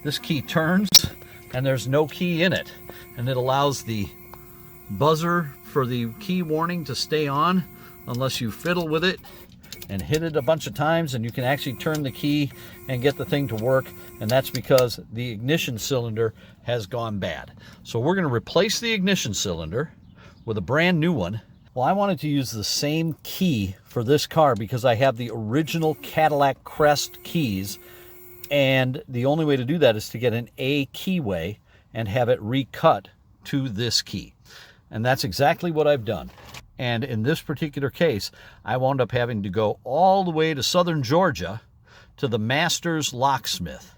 this key turns and there's no key in it. And it allows the buzzer for the key warning to stay on unless you fiddle with it and hit it a bunch of times, and you can actually turn the key and get the thing to work. And that's because the ignition cylinder has gone bad. So we're going to replace the ignition cylinder with a brand new one. Well, I wanted to use the same key for this car because I have the original Cadillac Crest keys, and the only way to do that is to get an A keyway and have it recut to this key. And that's exactly what I've done. And in this particular case, I wound up having to go all the way to southern Georgia to the Masters locksmith.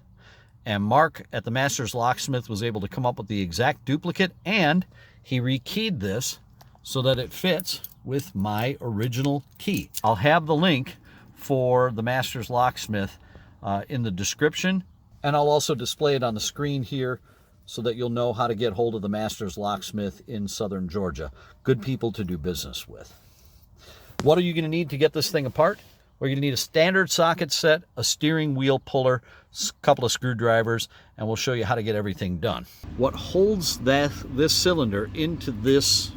And Mark at the Masters locksmith was able to come up with the exact duplicate, and he rekeyed this so that it fits with my original key. I'll have the link for the Masters locksmith in the description, and I'll also display it on the screen here so that you'll know how to get hold of the Masters locksmith in southern Georgia. Good people to do business with. What are you going to need to get this thing apart? We're going to need a standard socket set, a steering wheel puller, a couple of screwdrivers, and we'll show you how to get everything done. What holds this cylinder into this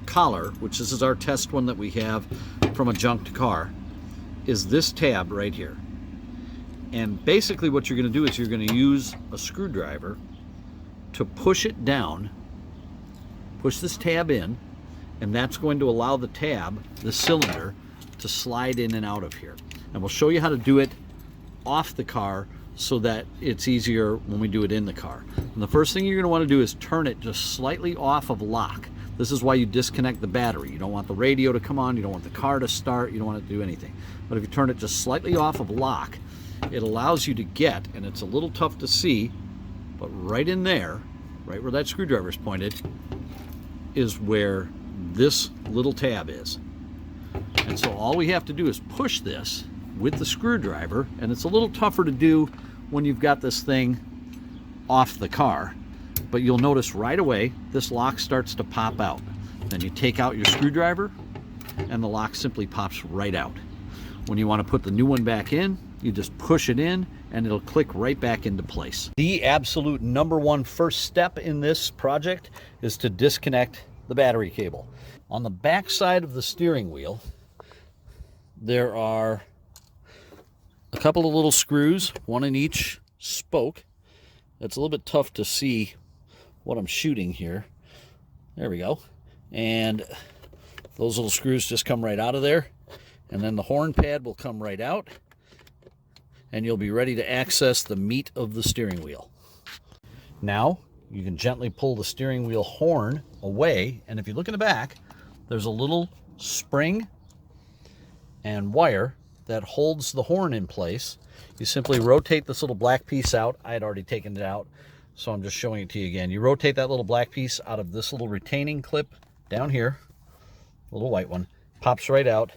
collar, which this is our test one that we have from a junked car, is this tab right here. And basically what you're going to do is you're going to use a screwdriver to push it down, push this tab in, and that's going to allow the tab, the cylinder, to slide in and out of here. And we'll show you how to do it off the car so that it's easier when we do it in the car. And the first thing you're going to want to do is turn it just slightly off of lock. This is why you disconnect the battery. You don't want the radio to come on, you don't want the car to start, you don't want it to do anything. But if you turn it just slightly off of lock, it allows you to get, and it's a little tough to see, but right in there, right where that screwdriver is pointed, is where this little tab is. And so all we have to do is push this with the screwdriver, and it's a little tougher to do when you've got this thing off the car, but you'll notice right away this lock starts to pop out. Then you take out your screwdriver and the lock simply pops right out. When you want to put the new one back in, you just push it in and it'll click right back into place. The absolute #1 first step in this project is to disconnect the battery cable. On the back side of the steering wheel, there are a couple of little screws, one in each spoke. It's a little bit tough to see what I'm shooting here. There we go. And those little screws just come right out of there. And then the horn pad will come right out, and you'll be ready to access the meat of the steering wheel. Now, you can gently pull the steering wheel horn away, and if you look in the back, there's a little spring and wire that holds the horn in place. You simply rotate this little black piece out. I had already taken it out, so I'm just showing it to you again. You rotate that little black piece out of this little retaining clip down here, a little white one, pops right out,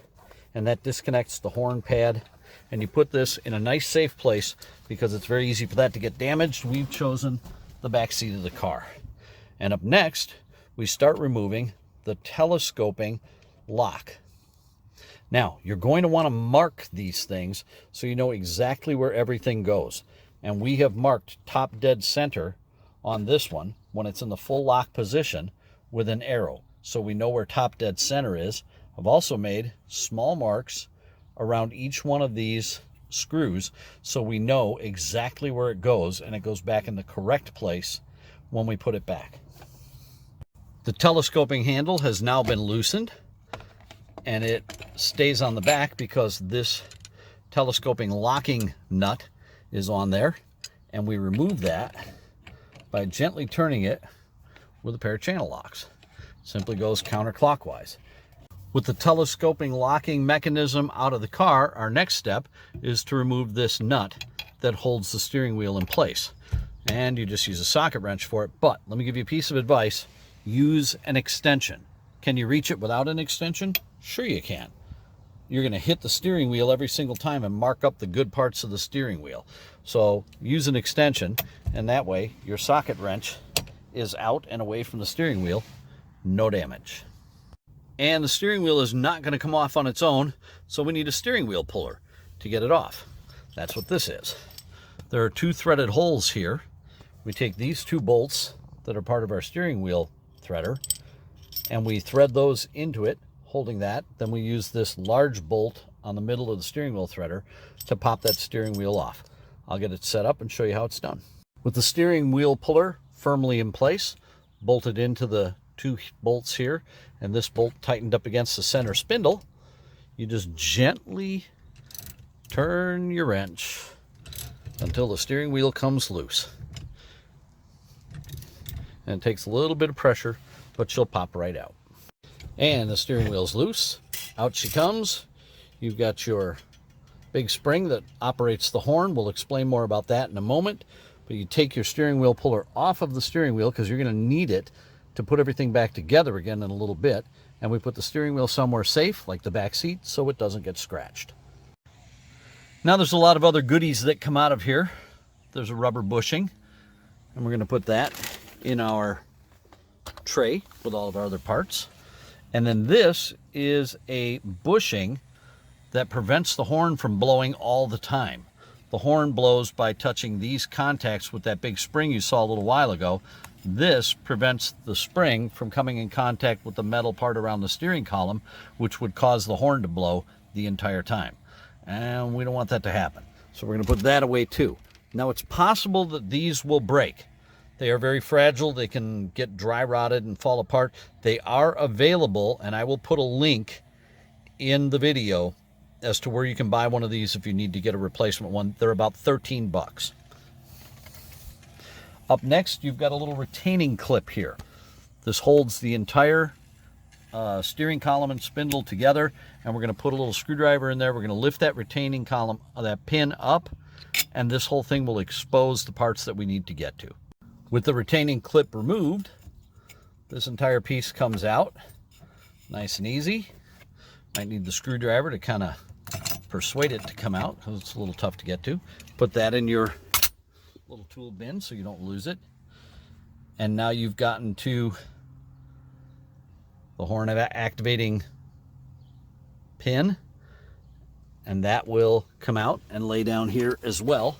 and that disconnects the horn pad. And you put this in a nice safe place because it's very easy for that to get damaged. We've chosen the back seat of the car. And up next, we start removing the telescoping lock. Now, you're going to want to mark these things so you know exactly where everything goes. And we have marked top dead center on this one when it's in the full lock position with an arrow, so we know where top dead center is. I've also made small marks around each one of these screws so we know exactly where it goes, and it goes back in the correct place when we put it back. The telescoping handle has now been loosened, and it stays on the back because this telescoping locking nut is on there, and we remove that by gently turning it with a pair of channel locks. Simply goes counterclockwise. With the telescoping locking mechanism out of the car, our next step is to remove this nut that holds the steering wheel in place. And you just use a socket wrench for it, but let me give you a piece of advice. Use an extension. Can you reach it without an extension? Sure you can. You're going to hit the steering wheel every single time and mark up the good parts of the steering wheel. So use an extension, and that way your socket wrench is out and away from the steering wheel. No damage. And the steering wheel is not going to come off on its own, so we need a steering wheel puller to get it off. That's what this is. There are 2 threaded holes here. We take these 2 bolts that are part of our steering wheel threader, and we thread those into it, holding that. Then we use this large bolt on the middle of the steering wheel threader to pop that steering wheel off. I'll get it set up and show you how it's done. With the steering wheel puller firmly in place, bolted into the 2 bolts here, and this bolt tightened up against the center spindle, you just gently turn your wrench until the steering wheel comes loose. And it takes a little bit of pressure, but she'll pop right out. And the steering wheel's loose. Out she comes. You've got your big spring that operates the horn. We'll explain more about that in a moment. But you take your steering wheel puller off of the steering wheel because you're going to need it to put everything back together again in a little bit. And we put the steering wheel somewhere safe, like the back seat, so it doesn't get scratched. Now there's a lot of other goodies that come out of here. There's a rubber bushing, and we're going to put that in our tray with all of our other parts. And then this is a bushing that prevents the horn from blowing all the time. The horn blows by touching these contacts with that big spring you saw a little while ago. This prevents the spring from coming in contact with the metal part around the steering column, which would cause the horn to blow the entire time. And we don't want that to happen. So we're going to put that away too. Now it's possible that these will break. They are very fragile. They can get dry rotted and fall apart. They are available, and I will put a link in the video as to where you can buy one of these if you need to get a replacement one. They're about 13 bucks. Up next, you've got a little retaining clip here. This holds the entire steering column and spindle together, and we're going to put a little screwdriver in there. We're going to lift that retaining column, that pin up, and this whole thing will expose the parts that we need to get to. With the retaining clip removed, this entire piece comes out nice and easy. Might need the screwdriver to kind of persuade it to come out because it's a little tough to get to. Put that in your little tool bin so you don't lose it. And now you've gotten to the horn activating pin, and that will come out and lay down here as well.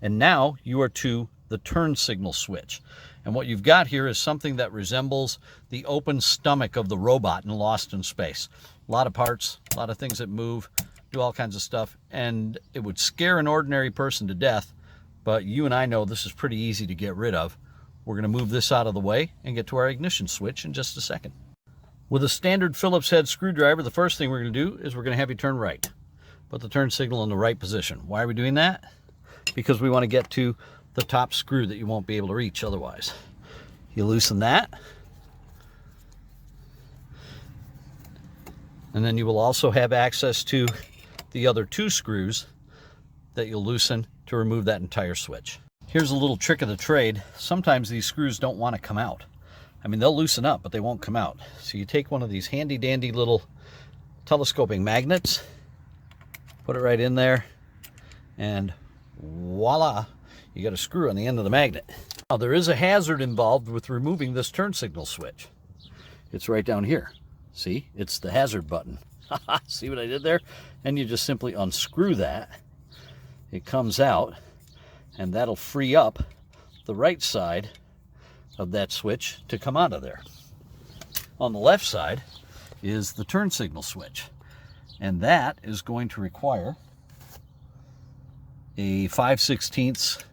And now you are to the turn signal switch. And what you've got here is something that resembles the open stomach of the robot in Lost in Space. A lot of parts, a lot of things that move, do all kinds of stuff, and it would scare an ordinary person to death, but you and I know this is pretty easy to get rid of. We're going to move this out of the way and get to our ignition switch in just a second. With a standard Phillips head screwdriver, the first thing we're going to do is we're going to have you turn right. Put the turn signal in the right position. Why are we doing that? Because we want to get to the top screw that you won't be able to reach otherwise. You loosen that, and then you will also have access to the other 2 screws that you'll loosen to remove that entire switch. Here's a little trick of the trade. Sometimes these screws don't want to come out. I mean, they'll loosen up, but they won't come out. So you take one of these handy dandy little telescoping magnets, put it right in there, and voila, you got a screw on the end of the magnet. Now there is a hazard involved with removing this turn signal switch. It's right down here. See, it's the hazard button. See what I did there? And you just simply unscrew that. It comes out, and that'll free up the right side of that switch to come out of there. On the left side is the turn signal switch, and that is going to require a 5/16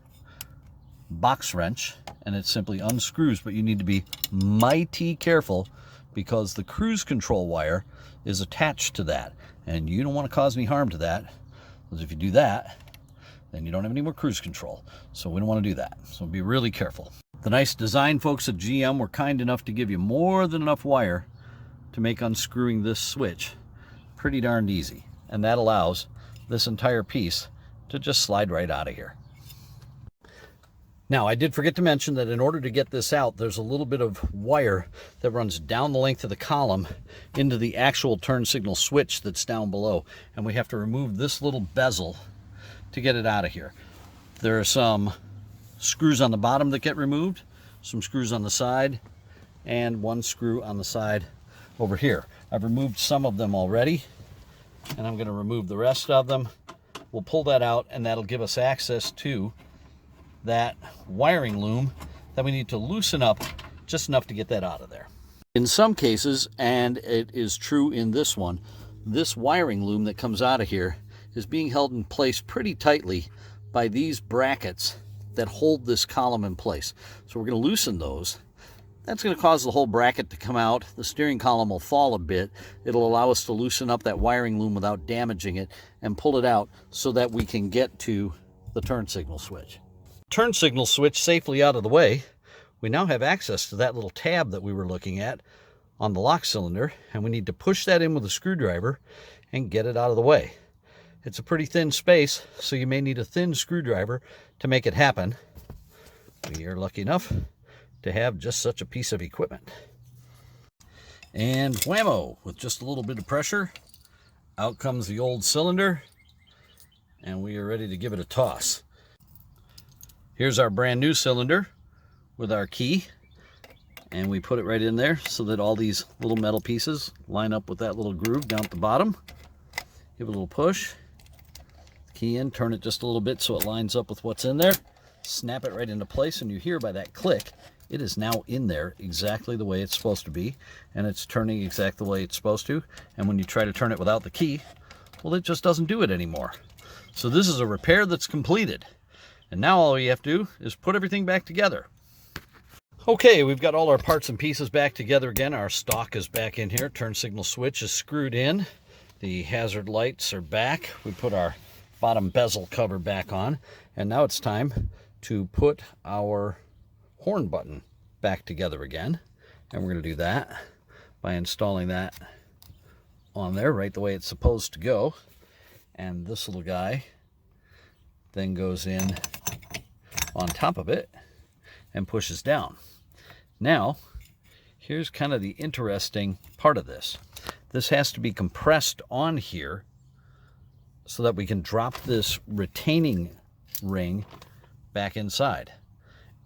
box wrench, and it simply unscrews, but you need to be mighty careful because the cruise control wire is attached to that, and you don't want to cause any harm to that, because if you do that, then you don't have any more cruise control. So we don't want to do that. So be really careful. The nice design folks at GM were kind enough to give you more than enough wire to make unscrewing this switch pretty darned easy. And that allows this entire piece to just slide right out of here. Now, I did forget to mention that in order to get this out, there's a little bit of wire that runs down the length of the column into the actual turn signal switch that's down below. And we have to remove this little bezel to get it out of here. There are some screws on the bottom that get removed, some screws on the side, and 1 screw on the side over here. I've removed some of them already, and I'm going to remove the rest of them. We'll pull that out, and that'll give us access to that wiring loom that we need to loosen up just enough to get that out of there. In some cases, and it is true in this one, this wiring loom that comes out of here is being held in place pretty tightly by these brackets that hold this column in place. So we're going to loosen those. That's going to cause the whole bracket to come out. The steering column will fall a bit. It'll allow us to loosen up that wiring loom without damaging it and pull it out so that we can get to the turn signal switch. Turn signal switch safely out of the way, we now have access to that little tab that we were looking at on the lock cylinder, and we need to push that in with a screwdriver and get it out of the way. It's a pretty thin space, so you may need a thin screwdriver to make it happen. We are lucky enough to have just such a piece of equipment. And whammo, with just a little bit of pressure, out comes the old cylinder, and we are ready to give it a toss. Here's our brand new cylinder with our key, and we put it right in there so that all these little metal pieces line up with that little groove down at the bottom. Give it a little push, key in, turn it just a little bit so it lines up with what's in there, snap it right into place, and you hear by that click, it is now in there exactly the way it's supposed to be, and it's turning exactly the way it's supposed to. And when you try to turn it without the key, well, it just doesn't do it anymore. So this is a repair that's completed. And now all you have to do is put everything back together. Okay, we've got all our parts and pieces back together again. Our stock is back in here. Turn signal switch is screwed in. The hazard lights are back. We put our bottom bezel cover back on. And now it's time to put our horn button back together again, and we're going to do that by installing that on there right the way it's supposed to go. And this little guy then goes in on top of it and pushes down. Now here's kind of the interesting part of this. This has to be compressed on here so that we can drop this retaining ring back inside.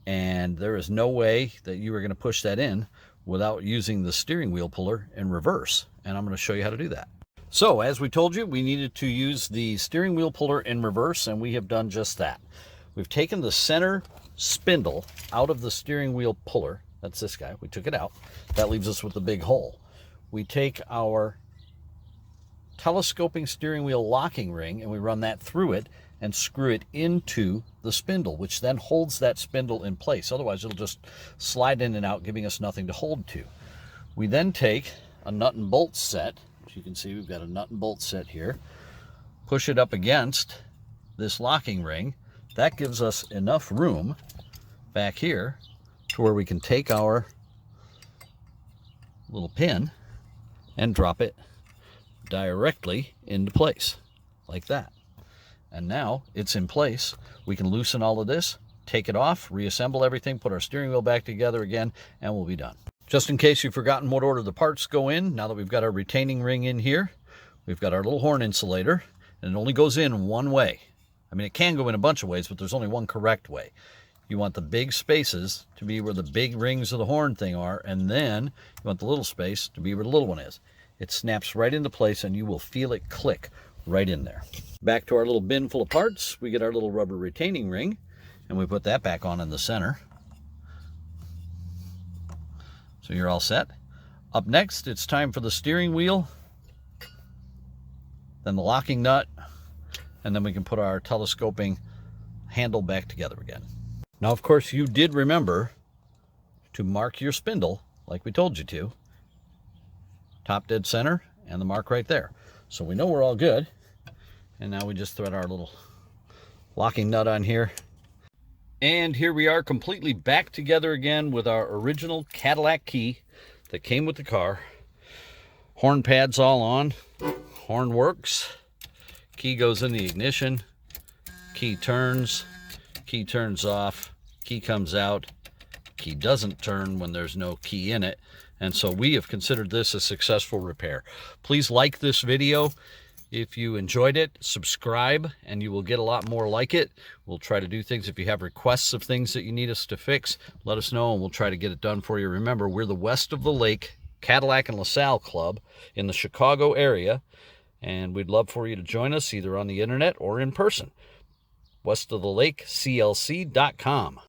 And there is no way that you are going to push that in without using the steering wheel puller in reverse. And I'm going to show you how to do that. So as we told you, we needed to use the steering wheel puller in reverse, and we have done just that. We've taken the center spindle out of the steering wheel puller. That's this guy. We took it out. That leaves us with the big hole. We take our telescoping steering wheel locking ring and we run that through it and screw it into the spindle, which then holds that spindle in place. Otherwise, it'll just slide in and out, giving us nothing to hold to. We then take a nut and bolt set. As you can see, we've got a nut and bolt set here. Push it up against this locking ring. That gives us enough room back here to where we can take our little pin and drop it directly into place, like that. And now it's in place. We can loosen all of this, take it off, reassemble everything, put our steering wheel back together again, and we'll be done. Just in case you've forgotten what order the parts go in, now that we've got our retaining ring in here, we've got our little horn insulator, and it only goes in one way. I mean, it can go in a bunch of ways, but there's only one correct way. You want the big spaces to be where the big rings of the horn thing are, and then you want the little space to be where the little one is. It snaps right into place, and you will feel it click right in there. Back to our little bin full of parts, we get our little rubber retaining ring, and we put that back on in the center. So you're all set. Up next, it's time for the steering wheel, then the locking nut, and then we can put our telescoping handle back together again. Now, of course, you did remember to mark your spindle like we told you to. Top dead center and the mark right there. So we know we're all good. And now we just thread our little locking nut on here. And here we are, completely back together again with our original Cadillac key that came with the car. Horn pads all on. Horn works. Key goes in the ignition. Key turns off. Key comes out. Key doesn't turn when there's no key in it. And so we have considered this a successful repair. Please like this video. If you enjoyed it, subscribe, and you will get a lot more like it. We'll try to do things. If you have requests of things that you need us to fix, let us know, and we'll try to get it done for you. Remember, we're the West of the Lake Cadillac and LaSalle Club in the Chicago area, and we'd love for you to join us either on the internet or in person. westofthelakeCLC.com.